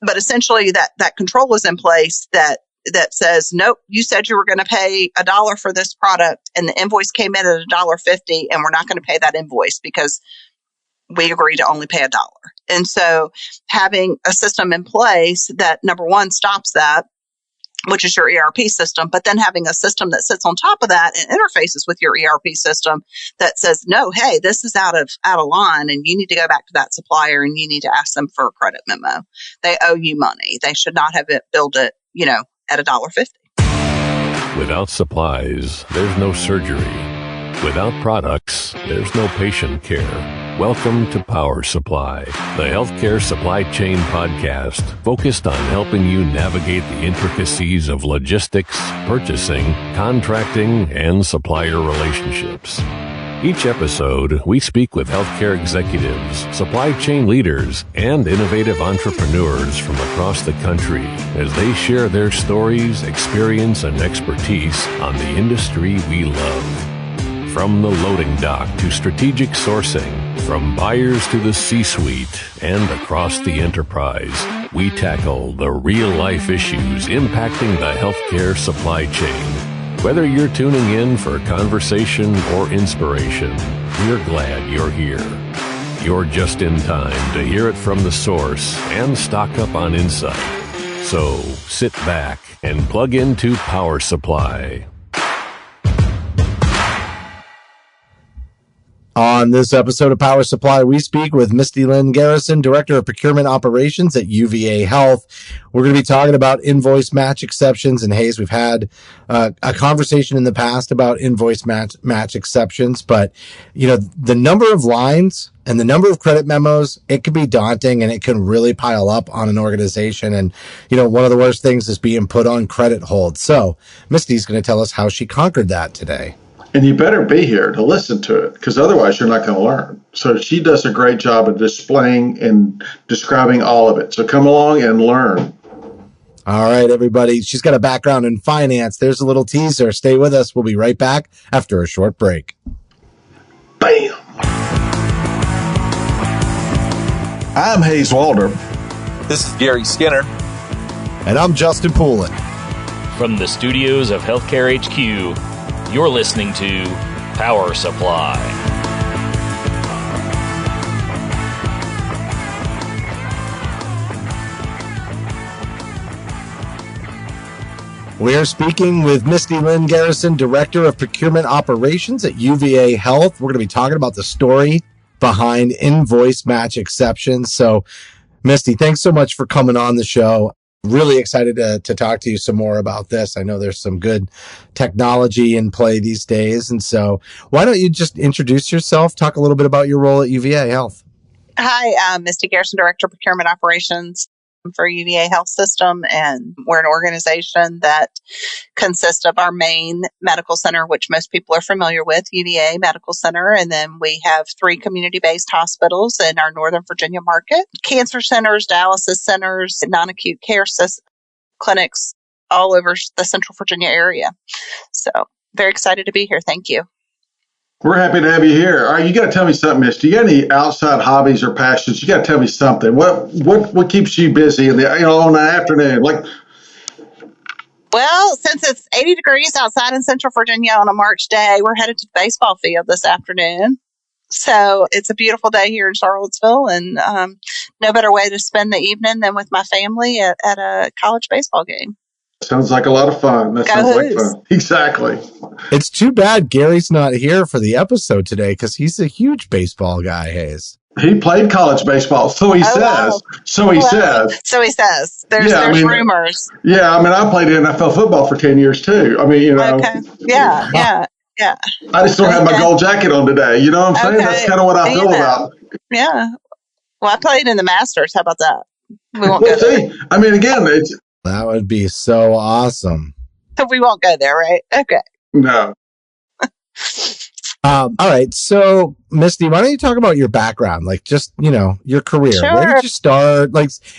But essentially that control is in place that says, nope, you said you were going to pay $1 for this product and the invoice came in at $1.50 and we're not going to pay that invoice because we agree to only pay $1. And so having a system in place that, number one, stops that, which is your ERP system, but then having a system that sits on top of that and interfaces with your ERP system that says, no, hey, this is out of line and you need to go back to that supplier and you need to ask them for a credit memo. They owe you money. They should not have billed it, at $1.50. Without supplies, there's no surgery. Without products, there's no patient care. Welcome to Power Supply, the healthcare supply chain podcast focused on helping you navigate the intricacies of logistics, purchasing, contracting, and supplier relationships. Each episode, we speak with healthcare executives, supply chain leaders, and innovative entrepreneurs from across the country as they share their stories, experience, and expertise on the industry we love. From the loading dock to strategic sourcing, from buyers to the C-suite, and across the enterprise, we tackle the real-life issues impacting the healthcare supply chain. Whether you're tuning in for conversation or inspiration, we're glad you're here. You're just in time to hear it from the source and stock up on insight. So sit back and plug into Power Supply. On this episode of Power Supply, we speak with Misty Lynn Garrison, Director of Procurement Operations at UVA Health. We're going to be talking about invoice match exceptions. And Hayes, we've had a conversation in the past about invoice match exceptions, but the number of lines and the number of credit memos, it can be daunting and it can really pile up on an organization. And, one of the worst things is being put on credit hold. So Misty's going to tell us how she conquered that today. And you better be here to listen to it, because otherwise you're not going to learn. So she does a great job of displaying and describing all of it. So come along and learn. All right, everybody. She's got a background in finance. There's a little teaser. Stay with us. We'll be right back after a short break. Bam! I'm Hayes Walder. This is Gary Skinner. And I'm Justin Poulin. From the studios of Healthcare HQ, you're listening to Power Supply. We are speaking with Misty Lynn Garrison, Director of Procurement Operations at UVA Health. We're going to be talking about the story behind invoice match exceptions. So, Misty, thanks so much for coming on the show. Really excited to talk to you some more about this. I know there's some good technology in play these days. And so why don't you just introduce yourself, talk a little bit about your role at UVA Health. Hi, I'm Misty Garrison, Director of Procurement Operations for UVA Health System. And we're an organization that consists of our main medical center, which most people are familiar with, UVA Medical Center. And then we have 3 community-based hospitals in our Northern Virginia market, cancer centers, dialysis centers, non-acute care clinics all over the Central Virginia area. So very excited to be here. Thank you. We're happy to have you here. All right, you got to tell me something, Misty. You got any outside hobbies or passions? You got to tell me something. What keeps you busy in the on the afternoon? Well, since it's 80 degrees outside in Central Virginia on a March day, we're headed to the baseball field this afternoon. So it's a beautiful day here in Charlottesville, and no better way to spend the evening than with my family at a college baseball game. Sounds like a lot of fun. That sounds like fun. Exactly. It's too bad Gary's not here for the episode today because he's a huge baseball guy, Hayes. He played college baseball, so he says. Wow. So he says. There's rumors. Yeah, I played NFL football for 10 years too. Okay. Yeah. I just don't have my gold jacket on today. You know what I'm saying? Okay. That's kind of what I feel about. Yeah. Well, I played in the Masters. How about that? We won't go there. Again, that would be so awesome. We won't go there, right? Okay. No. All right. So, Misty, why don't you talk about your background? Your career. Sure. Where did you start?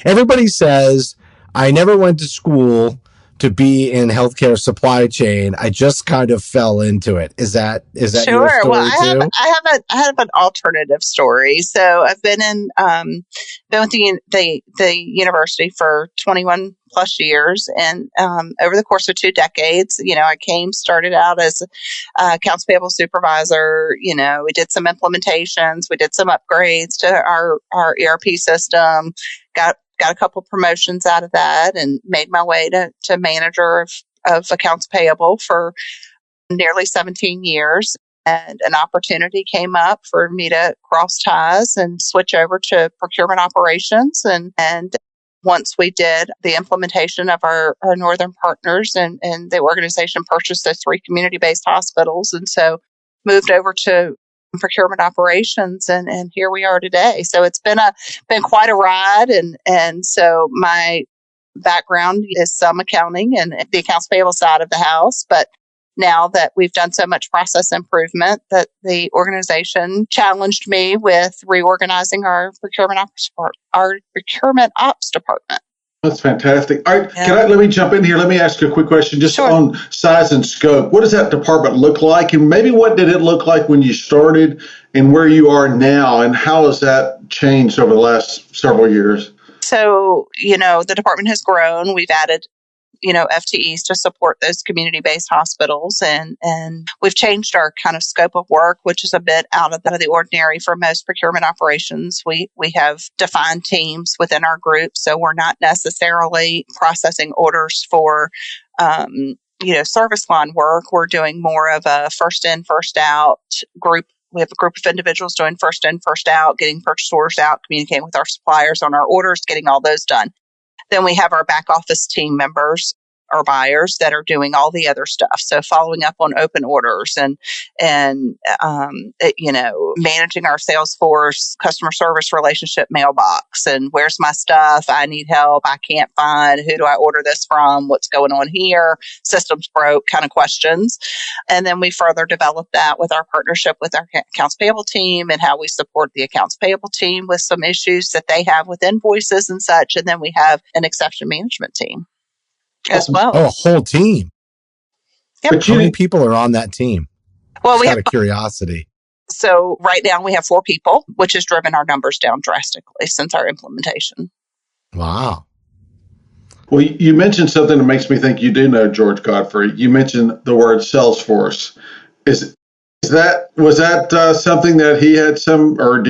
Everybody says, I never went to school to be in healthcare supply chain. I just kind of fell into it. Is that your Sure. story Well, too? I have an alternative story. So I've been with the university for 21 plus years, and over the course of 2 decades, I started out as accounts payable supervisor. We did some implementations, we did some upgrades to our ERP system, got a couple promotions out of that, and made my way to manager of accounts payable for nearly 17 years. And an opportunity came up for me to cross ties and switch over to procurement operations. And once we did the implementation of our northern partners, and the organization purchased those 3 community-based hospitals, and so moved over to procurement operations, and here we are today. So it's been quite a ride, and so my background is some accounting and the accounts payable side of the house, but now that we've done so much process improvement, that the organization challenged me with reorganizing our procurement ops department. That's fantastic. All right, let me jump in here. Let me ask you a quick question just on size and scope. What does that department look like? And maybe what did it look like when you started and where you are now? And how has that changed over the last several years? So, the department has grown. We've added FTEs to support those community-based hospitals. And we've changed our kind of scope of work, which is a bit out of the ordinary for most procurement operations. We have defined teams within our group, so we're not necessarily processing orders for service line work. We're doing more of a first in, first out group. We have a group of individuals doing first in, first out, getting purchase orders out, communicating with our suppliers on our orders, getting all those done. Then we have our back office team members or buyers that are doing all the other stuff. So following up on open orders and managing our Salesforce customer service relationship mailbox, and where's my stuff? I need help. I can't find. Who do I order this from? What's going on here? Systems broke kind of questions. And then we further develop that with our partnership with our accounts payable team and how we support the accounts payable team with some issues that they have with invoices and such. And then we have an exception management team as well. Oh, a whole team. Yep. But how many people are on that team? Well, out of curiosity. So right now we have 4 people, which has driven our numbers down drastically since our implementation. Wow. Well, you mentioned something that makes me think you do know George Godfrey. You mentioned the word Salesforce. Was that something that he had or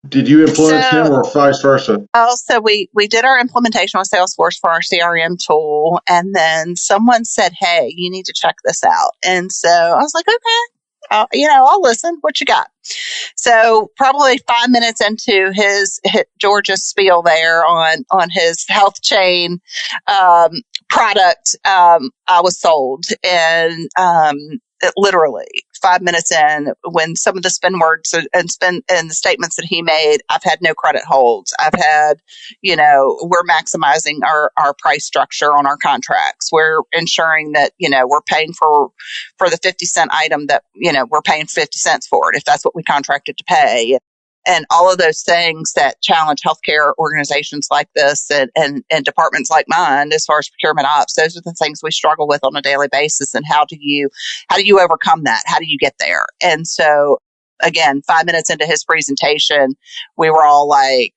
did you influence him, or vice versa? So we did our implementation with Salesforce for our CRM tool, and then someone said, "Hey, you need to check this out." And so I was like, "Okay, I'll listen. What you got?" So probably 5 minutes into George's spiel there on his health chain product, I was sold, and literally 5 minutes in, when some of the spin words and the statements that he made, I've had no credit holds. I've had, we're maximizing our price structure on our contracts. We're ensuring that, we're paying for the 50-cent item that, we're paying 50 cents for it, if that's what we contracted to pay. And all of those things that challenge healthcare organizations like this and departments like mine, as far as procurement ops, those are the things we struggle with on a daily basis. And how do you overcome that? How do you get there? And so, again, 5 minutes into his presentation, we were all like,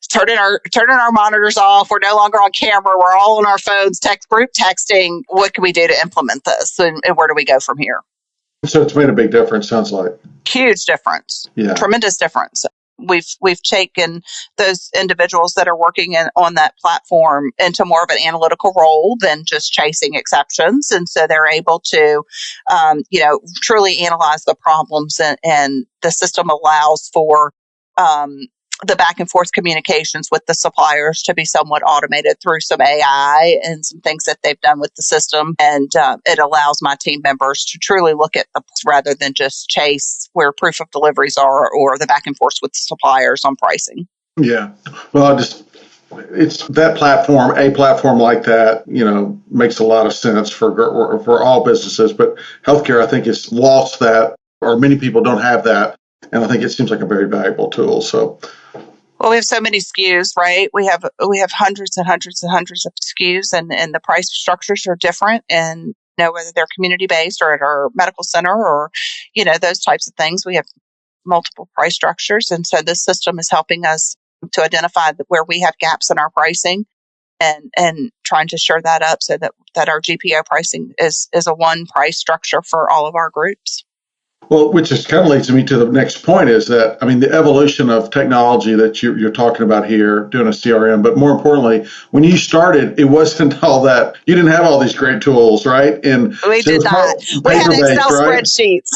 turning our monitors off. We're no longer on camera. We're all on our phones, group texting. What can we do to implement this? And where do we go from here? So it's made a big difference, sounds like. Huge difference. Yeah. Tremendous difference. We've taken those individuals that are working on that platform into more of an analytical role than just chasing exceptions. And so they're able to, truly analyze the problems, and the system allows for the back and forth communications with the suppliers to be somewhat automated through some AI and some things that they've done with the system. And it allows my team members to truly look at rather than just chase where proof of deliveries are or the back and forth with the suppliers on pricing. Yeah. Well, it's that platform, a platform like that, makes a lot of sense for all businesses. But healthcare, I think, has lost that, or many people don't have that. And I think it seems like a very valuable tool. So Well, we have so many SKUs, right? We have hundreds and hundreds and hundreds of SKUs, and the price structures are different, and whether they're community based or at our medical center or those types of things. We have multiple price structures, and so this system is helping us to identify where we have gaps in our pricing, and trying to shore that up so that our GPO pricing is a one price structure for all of our groups. Well, which is kind of leads me to the next point is that, I mean, the evolution of technology that you're talking about here, doing a CRM, but more importantly, when you started, it wasn't all that. You didn't have all these great tools, right? And we did not. We had Excel spreadsheets.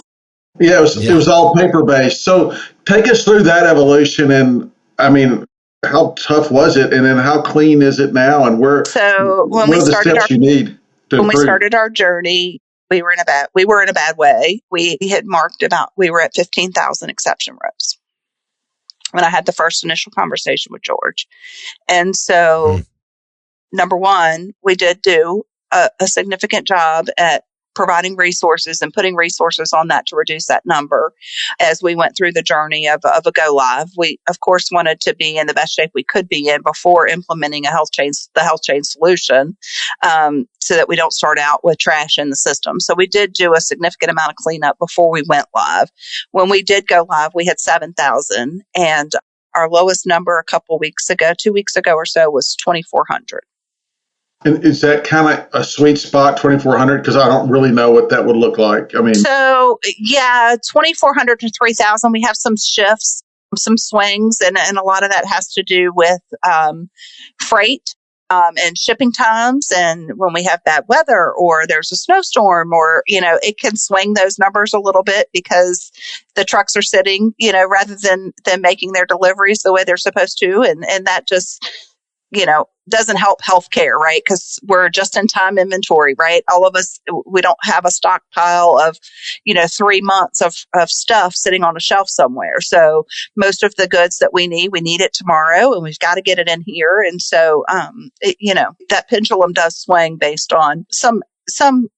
Yeah, it was all paper-based. So take us through that evolution, and I mean, how tough was it, and then how clean is it now, and where are the steps you need to improve? When we started our journey, we were in a bad way. We had we were at 15,000 exception rows when I had the first initial conversation with George. And so, number one, we did do a significant job at providing resources and putting resources on that to reduce that number as we went through the journey of a go live. We, of course, wanted to be in the best shape we could be in before implementing the health chain solution, so that we don't start out with trash in the system. So we did do a significant amount of cleanup before we went live. When we did go live, we had 7,000, and our lowest number 2 weeks ago or so, was 2,400. And is that kind of a sweet spot, 2,400? Because I don't really know what that would look like. I mean, so yeah, 2,400 to 3,000. We have some shifts, some swings, and a lot of that has to do with freight and shipping times. And when we have bad weather or there's a snowstorm, or it can swing those numbers a little bit because the trucks are sitting, rather than making their deliveries the way they're supposed to, and that just doesn't help healthcare, right? Because we're just in time inventory, right? All of us, we don't have a stockpile of, 3 months of stuff sitting on a shelf somewhere. So most of the goods that we need it tomorrow, and we've got to get it in here. And so, that pendulum does swing based on some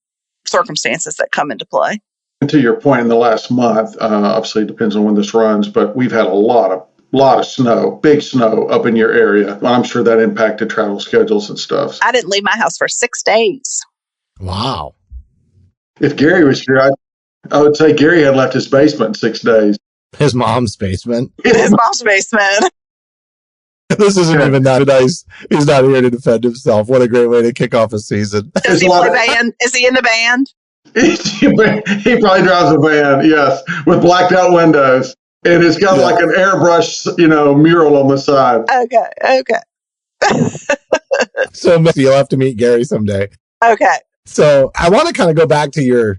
circumstances that come into play. And to your point, in the last month, obviously it depends on when this runs, but we've had a lot of snow, big snow up in your area. I'm sure that impacted travel schedules and stuff. I didn't leave my house for 6 days. Wow. If Gary was here, I would say Gary had left his basement in 6 days. His mom's basement. His mom's basement. This isn't even that nice. He's not here to defend himself. What a great way to kick off a season. Does he play band? Is he in the band? He probably drives a van, yes, with blacked out windows. And it's got like an airbrush, mural on the side. Okay. So you'll have to meet Gary someday. Okay. So I want to kind of go back to your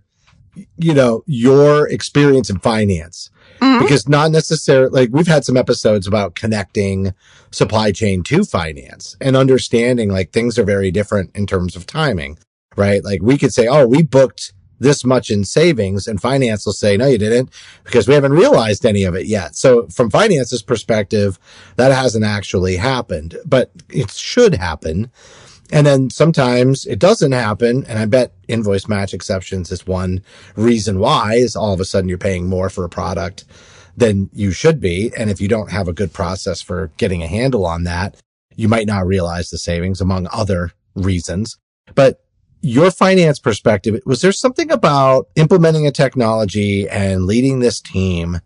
experience in finance, because not necessarily, like, we've had some episodes about connecting supply chain to finance and understanding, like, things are very different in terms of timing, right? Like, we could say, oh, we booked this much in savings, and finance will say, no, you didn't, because we haven't realized any of it yet. So from finance's perspective, that hasn't actually happened, but it should happen. And then sometimes it doesn't happen. And I bet invoice match exceptions is one reason why, is all of a sudden you're paying more for a product than you should be. And if you don't have a good process for getting a handle on that, you might not realize the savings, among other reasons. But your finance perspective, was there something about implementing a technology and leading this team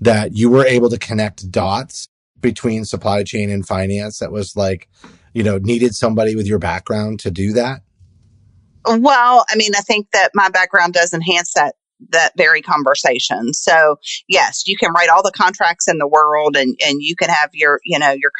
that you were able to connect dots between supply chain and finance that was like, needed somebody with your background to do that? Well, I mean, I think that my background does enhance that very conversation. So yes, you can write all the contracts in the world, and you can have your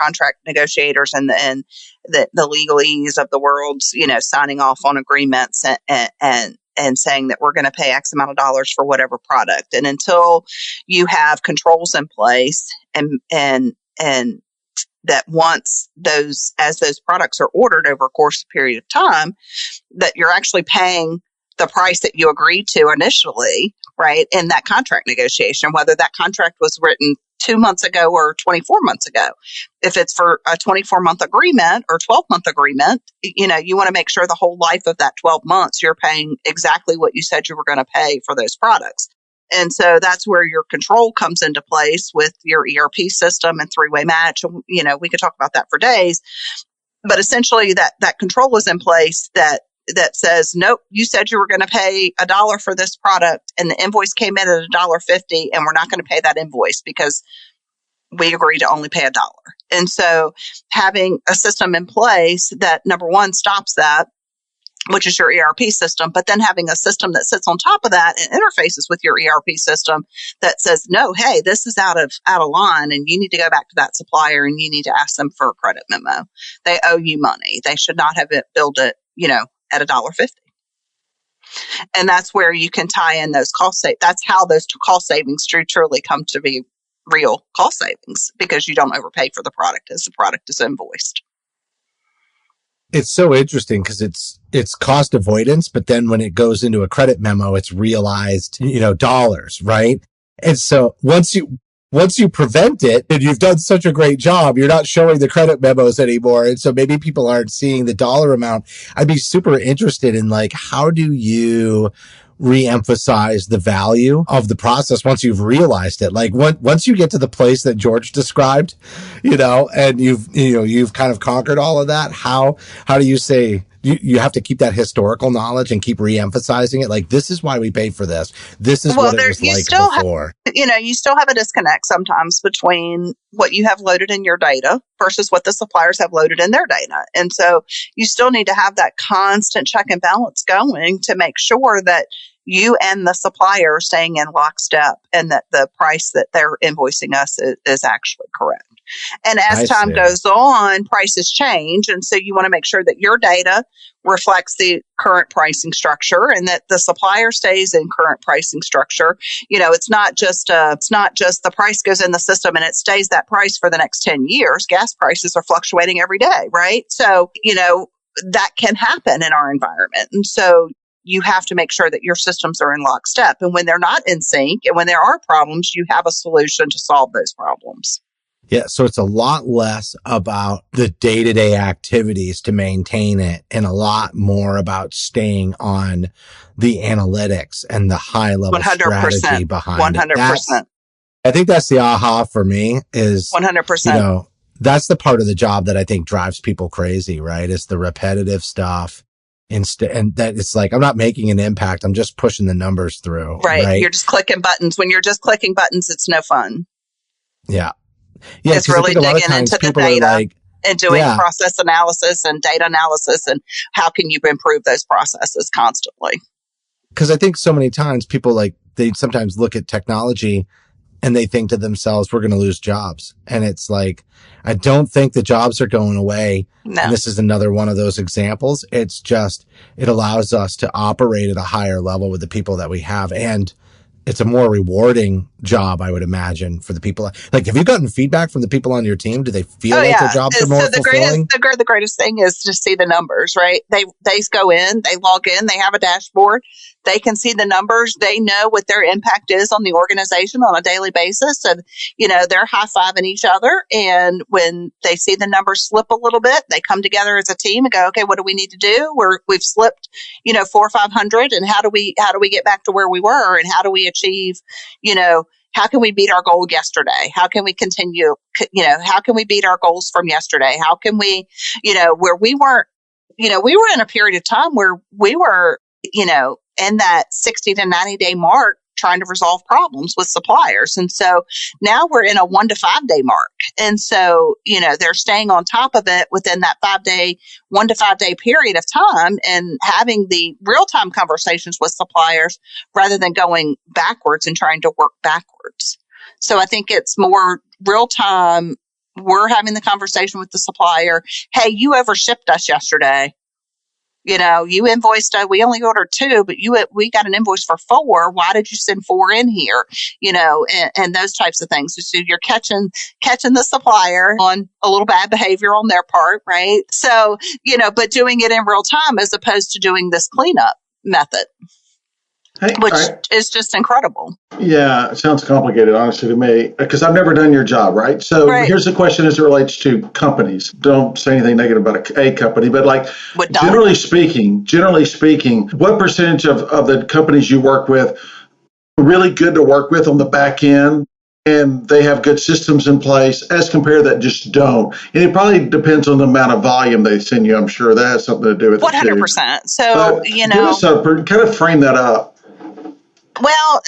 contract negotiators and the legalese of the world, signing off on agreements and saying that we're going to pay X amount of dollars for whatever product. And until you have controls in place and that once as those products are ordered over a course of period of time, that you're actually paying the price that you agreed to initially, right, in that contract negotiation, whether that contract was written 2 months ago or 24 months ago. If it's for a 24-month agreement or 12-month agreement, you want to make sure the whole life of that 12 months, you're paying exactly what you said you were going to pay for those products. And so that's where your control comes into place with your ERP system and three-way match. We could talk about that for days, but essentially that control is in place that says, nope, you said you were going to pay $1 for this product and the invoice came in at $1.50 and we're not going to pay that invoice because we agree to only pay $1. And so having a system in place that, number one, stops that, which is your ERP system, but then having a system that sits on top of that and interfaces with your ERP system that says, no, hey, this is out of line and you need to go back to that supplier and you need to ask them for a credit memo. They owe you money. They should not have billed it, at $1.50. And that's where you can tie in those that's how those cost savings truly come to be real cost savings, because you don't overpay for the product as the product is invoiced. It's so interesting because it's cost avoidance, but then when it goes into a credit memo, it's realized, dollars, right? And so once you prevent it, and you've done such a great job, you're not showing the credit memos anymore. And so maybe people aren't seeing the dollar amount. I'd be super interested in how do you re-emphasize the value of the process once you've realized it? Once you get to the place that George described, and you've kind of conquered all of that, how do you say you have to keep that historical knowledge and keep re-emphasizing it? This is why we paid for this. This is what it was like before. You still have a disconnect sometimes between what you have loaded in your data versus what the suppliers have loaded in their data. And so you still need to have that constant check and balance going to make sure that you and the supplier are staying in lockstep and that the price that they're invoicing us is actually correct. And as time goes on, prices change. And so you want to make sure that your data reflects the current pricing structure and that the supplier stays in current pricing structure. It's not just the price goes in the system and it stays that price for the next 10 years. Gas prices are fluctuating every day, right? So, that can happen in our environment. And so you have to make sure that your systems are in lockstep. And when they're not in sync and when there are problems, you have a solution to solve those problems. Yeah. So it's a lot less about the day-to-day activities to maintain it and a lot more about staying on the analytics and the high level 100%, strategy behind 100%. it. I think that's the aha for me is 100%. That's the part of the job that I think drives people crazy, right? It's the repetitive stuff. And that it's I'm not making an impact. I'm just pushing the numbers through. Right. You're just clicking buttons. When you're just clicking buttons, it's no fun. Yeah. Yeah. It's really digging into the data and doing process analysis and data analysis and how can you improve those processes constantly? Because I think so many times people they sometimes look at technology and they think to themselves, we're going to lose jobs. And it's I don't think the jobs are going away. No. And this is another one of those examples. It's just, it allows us to operate at a higher level with the people that we have. And it's a more rewarding job, I would imagine, for the people. Have you gotten feedback from the people on your team? Do they feel their jobs are more fulfilling? The greatest thing is to see the numbers, right? They go in, they log in, they have a dashboard. They can see the numbers. They know what their impact is on the organization on a daily basis. And, they're high-fiving each other. And when they see the numbers slip a little bit, they come together as a team and go, okay, what do we need to do? We've slipped, 400 or 500. And how do we get back to where we were? And how do we achieve, how can we beat our goal yesterday? How can we continue, how can we beat our goals from yesterday? How can we, where we weren't, we were in a period of time where we were, in that 60 to 90 day mark trying to resolve problems with suppliers. And so now we're in a 1 to 5 day mark. And so, they're staying on top of it within that 1 to 5 day period of time and having the real time conversations with suppliers rather than going backwards and trying to work backwards. So I think it's more real time. We're having the conversation with the supplier. Hey, you overshipped us yesterday. You invoiced, we only ordered 2, but we got an invoice for 4. Why did you send 4 in here? And those types of things. So you're catching the supplier on a little bad behavior on their part, right? So, but doing it in real time as opposed to doing this cleanup method. Which is just incredible. Yeah, it sounds complicated, honestly, to me, because I've never done your job, right? So here's the question as it relates to companies. Don't say anything negative about a company, but generally speaking, what percentage of the companies you work with really good to work with on the back end, and they have good systems in place as compared that just don't. And it probably depends on the amount of volume they send you. I'm sure that has something to do with it too. 100%. So, give us kind of frame that up. Well,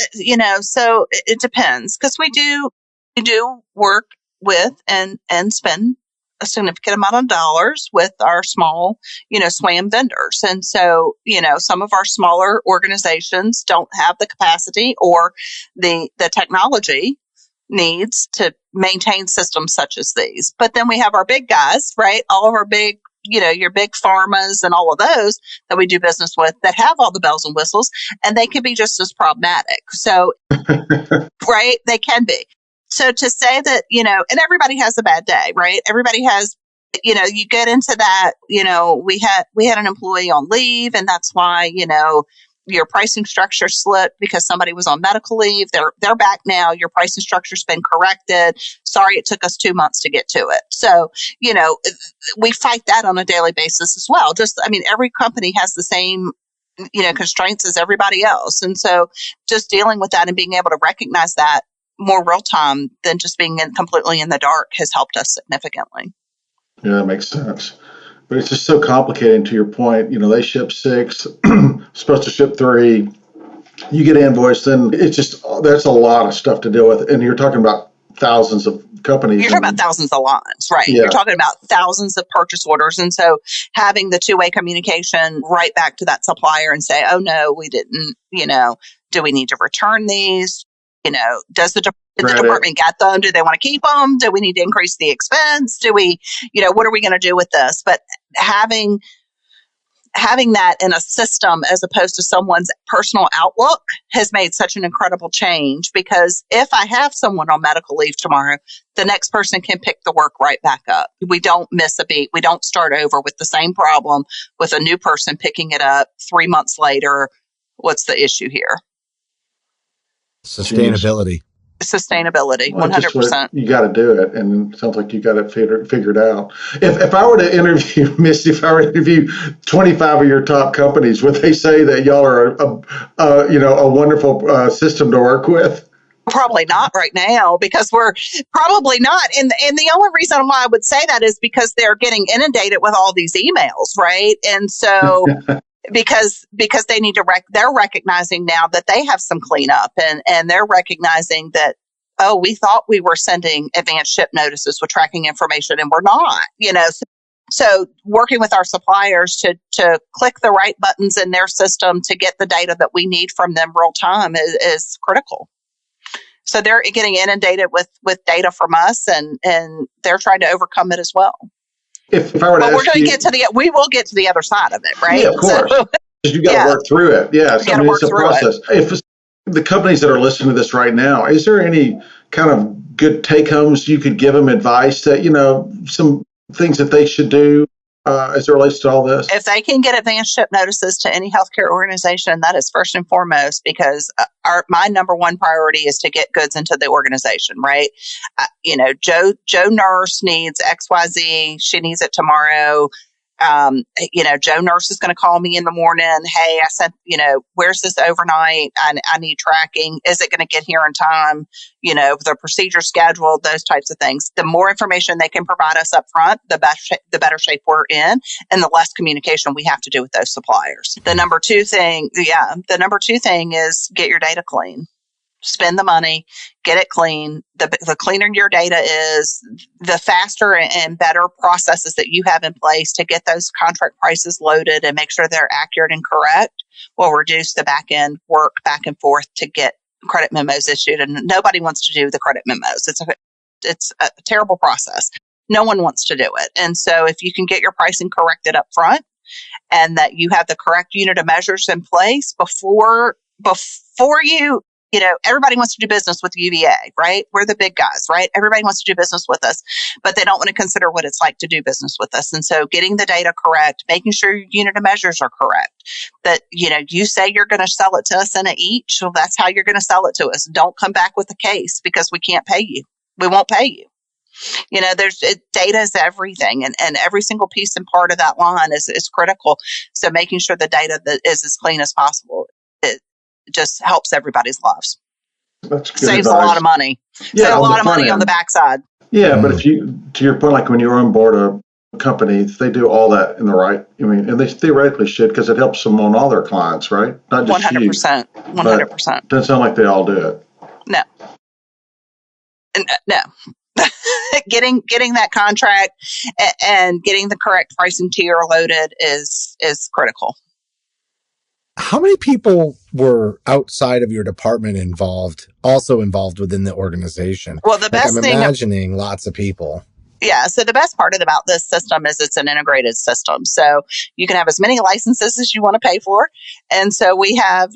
so it depends, because we do work with and spend a significant amount of dollars with our small, SWAM vendors. And so, some of our smaller organizations don't have the capacity or the technology needs to maintain systems such as these. But then we have our big guys, right? All of our big, your big pharmas and all of those that we do business with that have all the bells and whistles, and they can be just as problematic. So, right? They can be. So to say that, and everybody has a bad day, right? Everybody has, you get into that, we had an employee on leave, and that's why, your pricing structure slipped because somebody was on medical leave. They're back now. Your pricing structure's been corrected. Sorry, it took us 2 months to get to it. So, we fight that on a daily basis as well. Every company has the same, constraints as everybody else. And so just dealing with that and being able to recognize that more real time than just being completely in the dark has helped us significantly. Yeah, that makes sense. But it's just so complicated. To your point, they ship 6, supposed to ship 3. You get invoiced, and that's a lot of stuff to deal with. And you're talking about thousands of companies. You're talking about thousands of lines, right? Yeah. You're talking about thousands of purchase orders. And so having the two-way communication right back to that supplier and say, oh no, we didn't, do we need to return these? Does the department get them? Do they want to keep them? Do we need to increase the expense? Do we, what are we going to do with this? But having that in a system as opposed to someone's personal outlook has made such an incredible change, because if I have someone on medical leave tomorrow, the next person can pick the work right back up. We don't miss a beat. We don't start over with the same problem with a new person picking it up 3 months later. What's the issue here? Sustainability, 100%. You got to do it, and it sounds like you got it figured out. If I were to interview Misty, if I were to interview 25 of your top companies, would they say that y'all are a wonderful system to work with? Probably not right now, because we're probably not. And the only reason why I would say that is because they're getting inundated with all these emails, right? And so because they need to they're recognizing now that they have some cleanup, and they're recognizing that, oh, we thought we were sending advanced ship notices with tracking information, and we're not, So working with our suppliers to click the right buttons in their system to get the data that we need from them real time is critical. So they're getting inundated with data from us, and they're trying to overcome it as well. If I were to we will get to the other side of it, right? Yeah, of course. So, you got to work through it. Yeah, it's a process. If the companies that are listening to this right now, is there any kind of good take homes you could give them, advice that, some things that they should do as it relates to all this? If they can get advanced ship notices to any healthcare organization, that is first and foremost, because my number one priority is to get goods into the organization, right? Joe Nurse needs XYZ. She needs it tomorrow. Joe Nurse is going to call me in the morning. Hey, I sent, where's this overnight? I need tracking. Is it going to get here in time? The procedure schedule, those types of things. The more information they can provide us up front, the better shape we're in, and the less communication we have to do with those suppliers. The number two thing is get your data clean. Spend the money, get it clean. The cleaner your data is, the faster and better processes that you have in place to get those contract prices loaded and make sure they're accurate and correct will reduce the back end work back and forth to get credit memos issued. And nobody wants to do the credit memos. It's a terrible process. No one wants to do it. And so if you can get your pricing corrected up front, and that you have the correct unit of measures in place before you, everybody wants to do business with UVA, right? We're the big guys, right? Everybody wants to do business with us, but they don't want to consider what it's like to do business with us. And so getting the data correct, making sure your unit of measures are correct, that, you say you're going to sell it to us in a each, so that's how you're going to sell it to us. Don't come back with a case because we can't pay you. We won't pay you. Data is everything, and every single piece and part of that line is critical. So making sure the data that is as clean as possible just helps everybody's lives. That's good Saves advice. a lot of money. Yeah, Saves a on lot the of front money on end. the backside. Yeah, but if you, to your point, like when you're on board a company, they do all that in the right. I mean, and they theoretically should, because it helps them on all their clients, right? Not just you. 100%. 100%. Doesn't sound like they all do it. No. No. getting that contract and getting the correct pricing tier loaded is critical. How many people were outside of your department also involved within the organization? Well, the best I'm imagining lots of people. Yeah. So the best part about this system is it's an integrated system. So you can have as many licenses as you want to pay for. And so we have,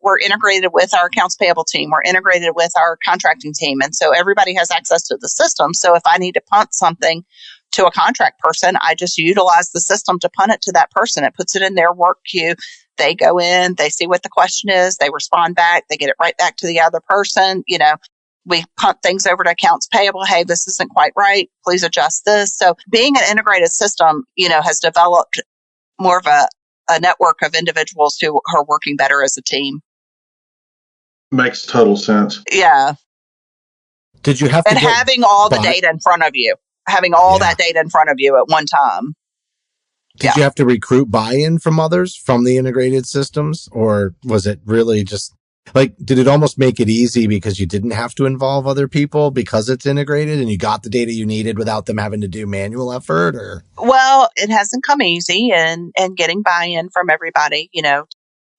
we're integrated with our accounts payable team. We're integrated with our contracting team. And so everybody has access to the system. So if I need to punt something to a contract person, I just utilize the system to punt it to that person. It puts it in their work queue. They go in, they see what the question is, they respond back, they get it right back to the other person. We punt things over to accounts payable. Hey, this isn't quite right. Please adjust this. So being an integrated system, has developed more of a network of individuals who are working better as a team. Makes total sense. Yeah. Did you have to having all the data in front of you, that data in front of you at one time. Did you have to recruit buy-in from others from the integrated systems, or was it really just did it almost make it easy because you didn't have to involve other people because it's integrated and you got the data you needed without them having to do manual effort? Or well, it hasn't come easy, and getting buy-in from everybody,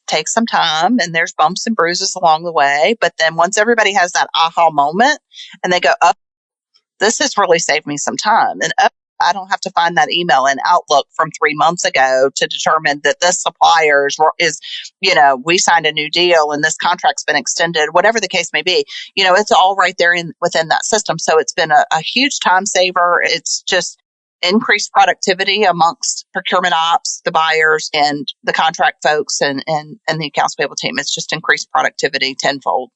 takes some time, and there's bumps and bruises along the way. But then once everybody has that aha moment and they go, "Oh, this has really saved me some time," and I don't have to find that email in Outlook from 3 months ago to determine that this supplier is, we signed a new deal and this contract's been extended, whatever the case may be. It's all right there within that system. So it's been a huge time saver. It's just increased productivity amongst procurement ops, the buyers, and the contract folks and the accounts payable team. It's just increased productivity tenfold.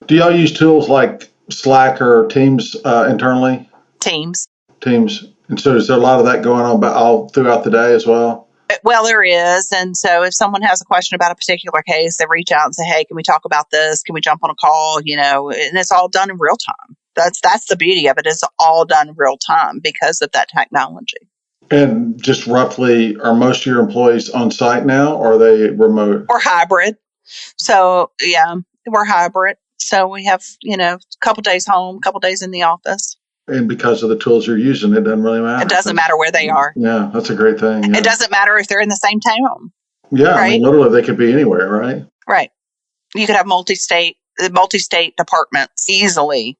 Do y'all use tools like Slack or Teams internally? Teams. And so is there a lot of that going on all throughout the day as well? Well, there is. And so if someone has a question about a particular case, they reach out and say, hey, can we talk about this? Can we jump on a call? And it's all done in real time. That's the beauty of it. It's all done in real time because of that technology. And just roughly, are most of your employees on site now, or are they remote? Or hybrid. So, yeah, we're hybrid. So we have, a couple days home, a couple days in the office. And because of the tools you're using, it doesn't really matter. It doesn't matter where they are. Yeah, that's a great thing. Yeah. It doesn't matter if they're in the same town. Yeah, right? I mean, literally they could be anywhere, right? Right. You could have multi-state departments easily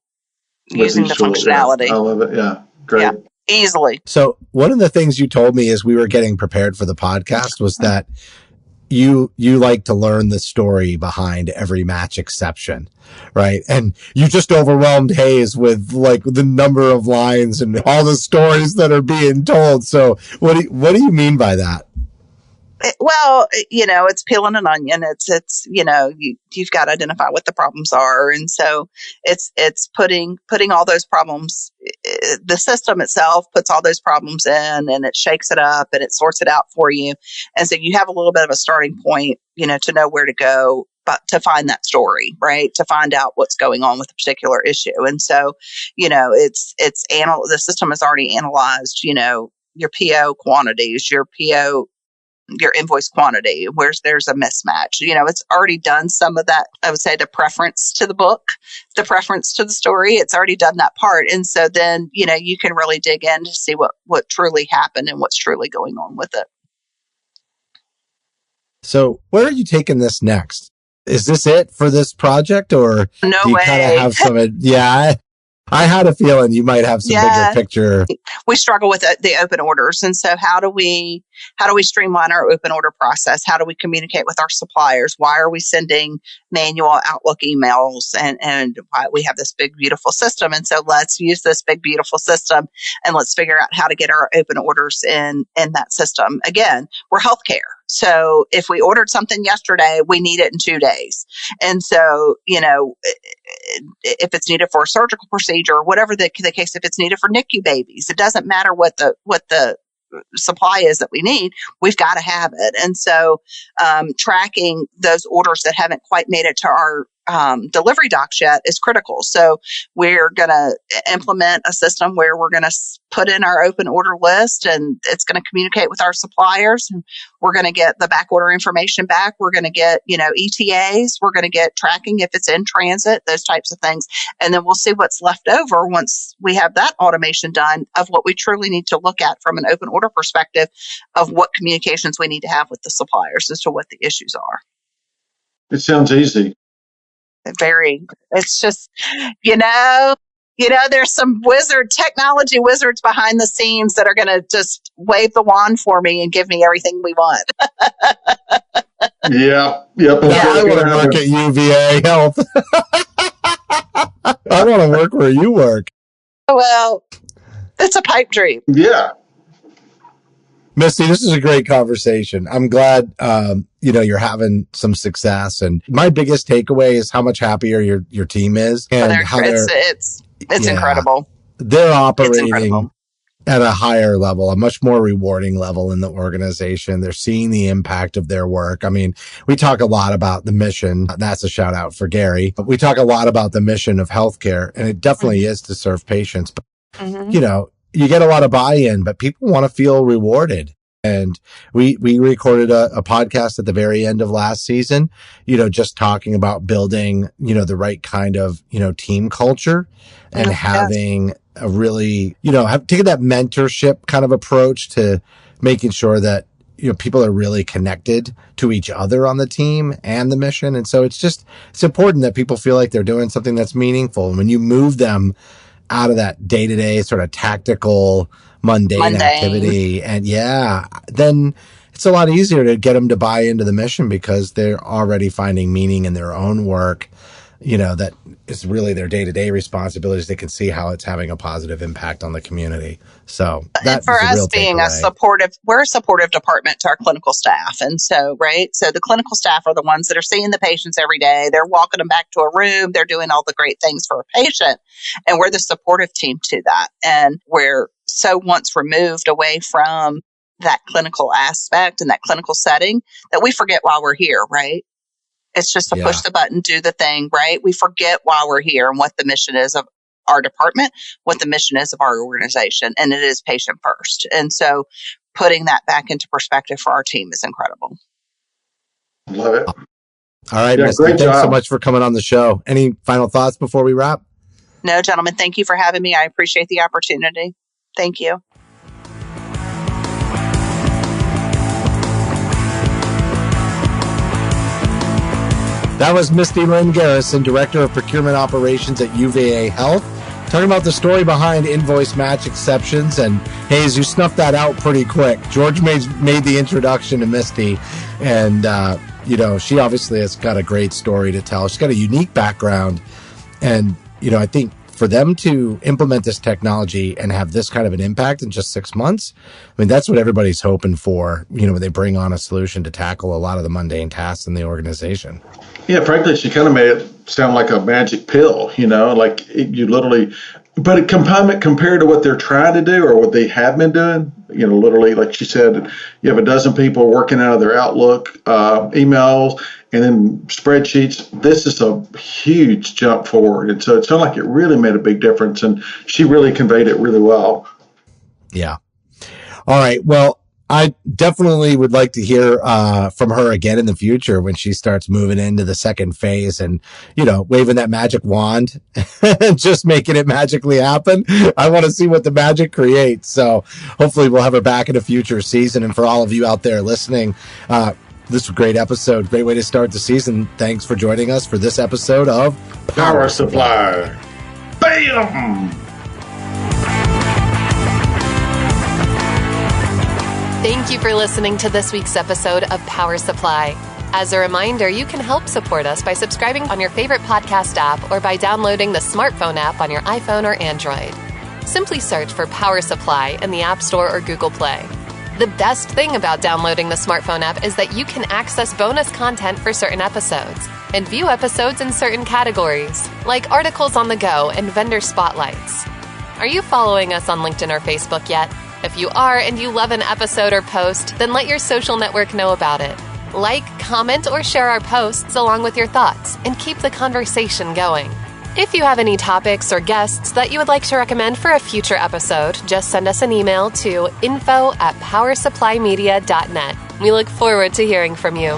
using the functionality. Yeah. I love it. Yeah, great. Yeah, easily. So one of the things you told me as we were getting prepared for the podcast was that you like to learn the story behind every match exception, right? And you just overwhelmed Hayes with the number of lines and all the stories that are being told. So what do you mean by that? Well, it's peeling an onion. It's you've got to identify what the problems are. And so it's putting all those problems, the system itself puts all those problems in and it shakes it up and it sorts it out for you. And so you have a little bit of a starting point, to know where to go, but to find that story, right? To find out what's going on with a particular issue. And so, the system has already analyzed, your PO quantities, your invoice quantity, where there's a mismatch. It's already done some of that. I would say the preference to the book, the preference to the story, it's already done that part. And so then, you can really dig in to see what truly happened and what's truly going on with it. So where are you taking this next? Is this it for this project, or no do you way. kind of have some? Yeah, I had a feeling you might have some bigger picture. We struggle with the open orders. And so how do we streamline our open order process? How do we communicate with our suppliers? Why are we sending manual Outlook emails and why we have this big, beautiful system? And so let's use this big, beautiful system and let's figure out how to get our open orders in that system. Again, we're healthcare. So if we ordered something yesterday, we need it in 2 days. And so, if it's needed for a surgical procedure, whatever the case, if it's needed for NICU babies, it doesn't matter what the supply is that we need, we've got to have it. And so tracking those orders that haven't quite made it to our delivery docs yet is critical. So we're going to implement a system where we're going to put in our open order list, and it's going to communicate with our suppliers. And we're going to get the back order information back. We're going to get, ETAs. We're going to get tracking if it's in transit, those types of things. And then we'll see what's left over once we have that automation done of what we truly need to look at from an open order perspective of what communications we need to have with the suppliers as to what the issues are. It sounds easy. It's just, there's some technology wizards behind the scenes that are going to just wave the wand for me and give me everything we want. Yeah. I want to work at UVA Health. I want to work where you work. Well, it's a pipe dream. Yeah. Misty, this is a great conversation. I'm glad, you're having some success. And my biggest takeaway is how much happier your team is. And it's incredible. They're operating at a higher level, a much more rewarding level in the organization. They're seeing the impact of their work. I mean, we talk a lot about the mission. That's a shout out for Gary. But we talk a lot about the mission of healthcare, and it definitely is to serve patients. But, you get a lot of buy-in, but people want to feel rewarded. And we recorded a podcast at the very end of last season, just talking about building, the right kind of, team culture and having a really, taking that mentorship kind of approach to making sure that, people are really connected to each other on the team and the mission. And so it's important that people feel like they're doing something that's meaningful. And when you move them out of that day-to-day sort of tactical, mundane activity, and then it's a lot easier to get them to buy into the mission because they're already finding meaning in their own work, that is really their day-to-day responsibilities. They can see how it's having a positive impact on the community. So that for us being we're a supportive department to our clinical staff. And so, so the clinical staff are the ones that are seeing the patients every day. They're walking them back to a room. They're doing all the great things for a patient. And we're the supportive team to that. And we're so once removed away from that clinical aspect and that clinical setting that we forget why we're here, right? It's just to push the button, do the thing, right? We forget why we're here and what the mission is of our department, what the mission is of our organization, and it is patient first. And so putting that back into perspective for our team is incredible. Love it. All right, Misty, thanks so much for coming on the show. Any final thoughts before we wrap? No, gentlemen, thank you for having me. I appreciate the opportunity. Thank you. That was Misty Lynn Garrison, Director of Procurement Operations at UVA Health, talking about the story behind invoice match exceptions. And Hayes, you snuffed that out pretty quick. George made the introduction to Misty, and she obviously has got a great story to tell. She's got a unique background, and I think for them to implement this technology and have this kind of an impact in just 6 months, I mean, that's what everybody's hoping for, when they bring on a solution to tackle a lot of the mundane tasks in the organization. Yeah, frankly, she kind of made it sound like a magic pill, you literally, but compared to what they're trying to do or what they have been doing, literally, like she said, you have a dozen people working out of their Outlook, emails, and then spreadsheets. This is a huge jump forward. And so it sounded like it really made a big difference, and she really conveyed it really well. Yeah. All right. Well, I definitely would like to hear from her again in the future when she starts moving into the second phase and, waving that magic wand and just making it magically happen. I want to see what the magic creates. So hopefully we'll have her back in a future season. And for all of you out there listening, this was a great episode. Great way to start the season. Thanks for joining us for this episode of Power Supply. Bam! Thank you for listening to this week's episode of Power Supply. As a reminder, you can help support us by subscribing on your favorite podcast app or by downloading the smartphone app on your iPhone or Android. Simply search for Power Supply in the App Store or Google Play. The best thing about downloading the smartphone app is that you can access bonus content for certain episodes and view episodes in certain categories, like articles on the go and vendor spotlights. Are you following us on LinkedIn or Facebook yet? If you are and you love an episode or post, then let your social network know about it. Like, comment, or share our posts along with your thoughts and keep the conversation going. If you have any topics or guests that you would like to recommend for a future episode, just send us an email to info@powersupplymedia.net. We look forward to hearing from you.